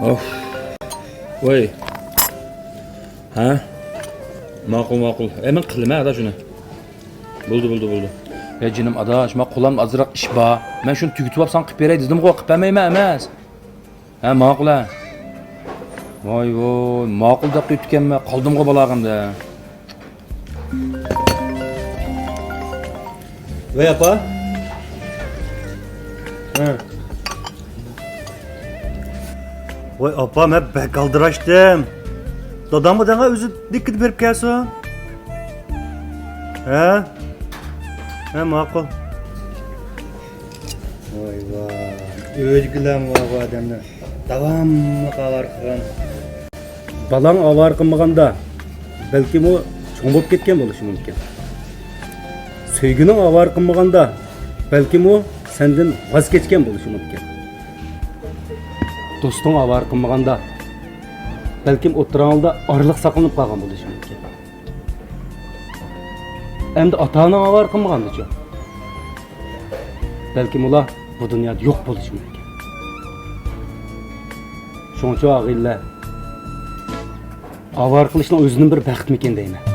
Of. Voy. Ha? Ma'qul. Hemen qilma ada shuni. Bo'ldi. Jinim adaş, men qo'lim azroq ish bor. Men shuni tugitib olsam qilib beray dedim-ku, qilib bermayman emas. Ha, ma'qul ha. Voy, ma'qul deb qo'yibganman, qoldim-ku balog'imda. Voy apa? Ha. Voy apa, men bek aldirashdim. Dadamı dana özü dikkat berip kelsin. Ha? Ha, ma'qul. Voy voy. O'zgilam bu odamlar. Davamlı qavar qilgan. Balang avar qilmaganda balkim u cho'ng bo'lib ketgan bo'lishi mumkin. Sevgining avar qilmaganda balkim u sendan voz kechgan bo'lishi mumkin. Do'sting avar qilmaganda balkim o'tirangda orliq saqlanib qolgan bo'lishi mumkin. Endi ota-ona avar qilmaganda-chi? Balkim ular bu dunyoda yo'q bo'lishi mumkin. Şuncha ağırlar. Avar qilishning o'zining bir baxtmikin deyman.